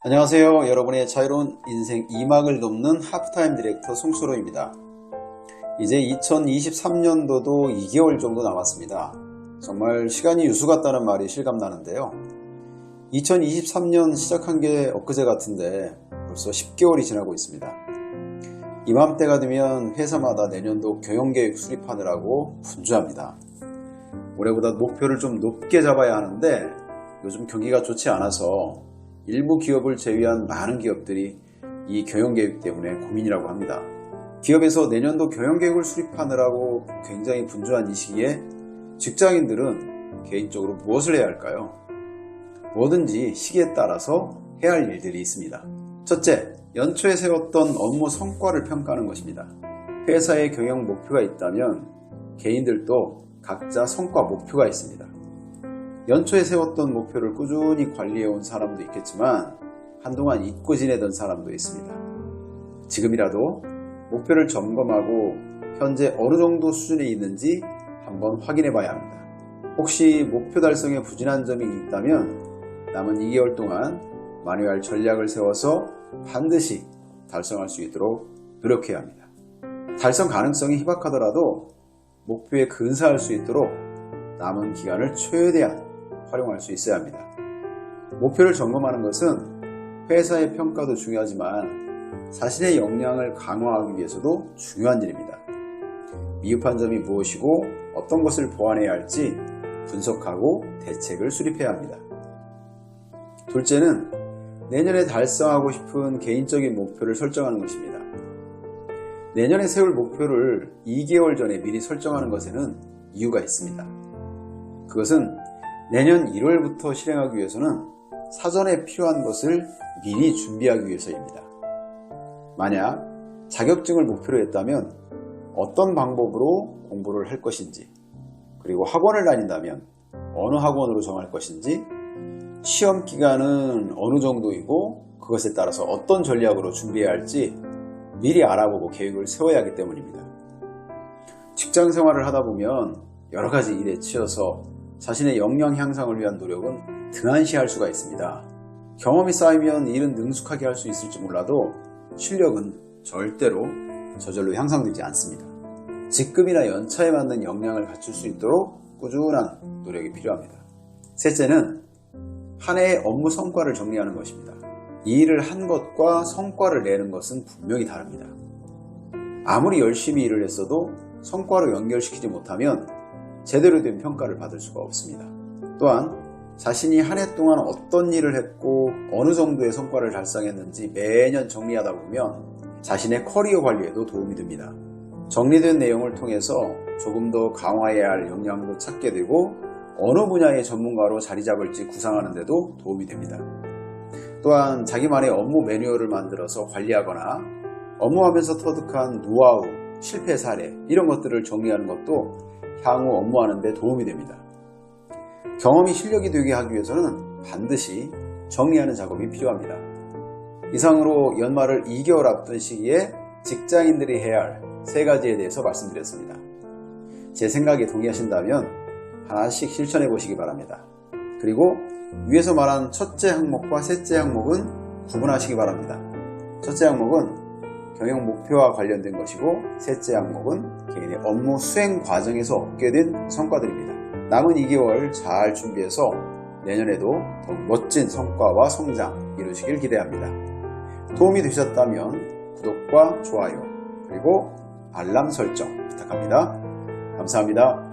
안녕하세요. 여러분의 자유로운 인생 2막을 돕는 하프타임 디렉터 송철호입니다. 이제 2023년도도 2개월 정도 남았습니다. 정말 시간이 유수 같다는 말이 실감나는데요. 2023년 시작한 게 엊그제 같은데 벌써 10개월이 지나고 있습니다. 이맘때가 되면 회사마다 내년도 경영계획 수립하느라고 분주합니다. 올해보다 목표를 좀 높게 잡아야 하는데 요즘 경기가 좋지 않아서 일부 기업을 제외한 많은 기업들이 이 경영계획 때문에 고민이라고 합니다. 기업에서 내년도 경영계획을 수립하느라고 굉장히 분주한 이 시기에 직장인들은 개인적으로 무엇을 해야 할까요? 뭐든지 시기에 따라서 해야 할 일들이 있습니다. 첫째, 연초에 세웠던 업무 성과를 평가하는 것입니다. 회사의 경영 목표가 있다면 개인들도 각자 성과 목표가 있습니다. 연초에 세웠던 목표를 꾸준히 관리해온 사람도 있겠지만 한동안 잊고 지내던 사람도 있습니다. 지금이라도 목표를 점검하고 현재 어느 정도 수준에 있는지 한번 확인해 봐야 합니다. 혹시 목표 달성에 부진한 점이 있다면 남은 2개월 동안 만회할 할 전략을 세워서 반드시 달성할 수 있도록 노력해야 합니다. 달성 가능성이 희박하더라도 목표에 근사할 수 있도록 남은 기간을 최대한 활용할 수 있어야 합니다. 목표를 점검하는 것은 회사의 평가도 중요하지만 자신의 역량을 강화하기 위해서도 중요한 일입니다. 미흡한 점이 무엇이고 어떤 것을 보완해야 할지 분석하고 대책을 수립해야 합니다. 둘째는 내년에 달성하고 싶은 개인적인 목표를 설정하는 것입니다. 내년에 세울 목표를 2개월 전에 미리 설정하는 것에는 이유가 있습니다. 그것은 내년 1월부터 실행하기 위해서는 사전에 필요한 것을 미리 준비하기 위해서입니다. 만약 자격증을 목표로 했다면 어떤 방법으로 공부를 할 것인지, 그리고 학원을 다닌다면 어느 학원으로 정할 것인지, 시험 기간은 어느 정도이고 그것에 따라서 어떤 전략으로 준비해야 할지 미리 알아보고 계획을 세워야 하기 때문입니다. 직장 생활을 하다 보면 여러 가지 일에 치여서 자신의 역량 향상을 위한 노력은 등한시할 수가 있습니다. 경험이 쌓이면 일은 능숙하게 할 수 있을지 몰라도 실력은 절대로 저절로 향상되지 않습니다. 직급이나 연차에 맞는 역량을 갖출 수 있도록 꾸준한 노력이 필요합니다. 셋째는 한 해의 업무 성과를 정리하는 것입니다. 이 일을 한 것과 성과를 내는 것은 분명히 다릅니다. 아무리 열심히 일을 했어도 성과로 연결시키지 못하면 제대로 된 평가를 받을 수가 없습니다. 또한 자신이 한 해 동안 어떤 일을 했고 어느 정도의 성과를 달성했는지 매년 정리하다 보면 자신의 커리어 관리에도 도움이 됩니다. 정리된 내용을 통해서 조금 더 강화해야 할 역량도 찾게 되고 어느 분야의 전문가로 자리 잡을지 구상하는 데도 도움이 됩니다. 또한 자기만의 업무 매뉴얼을 만들어서 관리하거나 업무하면서 터득한 노하우, 실패 사례 이런 것들을 정리하는 것도 향후 업무하는 데 도움이 됩니다. 경험이 실력이 되게 하기 위해서는 반드시 정리하는 작업이 필요합니다. 이상으로 연말을 2개월 앞둔 시기에 직장인들이 해야 할 3가지에 대해서 말씀드렸습니다. 제 생각에 동의하신다면 하나씩 실천해 보시기 바랍니다. 그리고 위에서 말한 첫째 항목과 셋째 항목은 구분하시기 바랍니다. 첫째 항목은 경영 목표와 관련된 것이고 셋째 항목은 개인의 업무 수행 과정에서 얻게 된 성과들입니다. 남은 2개월 잘 준비해서 내년에도 더 멋진 성과와 성장 이루시길 기대합니다. 도움이 되셨다면 구독과 좋아요 그리고 알람 설정 부탁합니다. 감사합니다.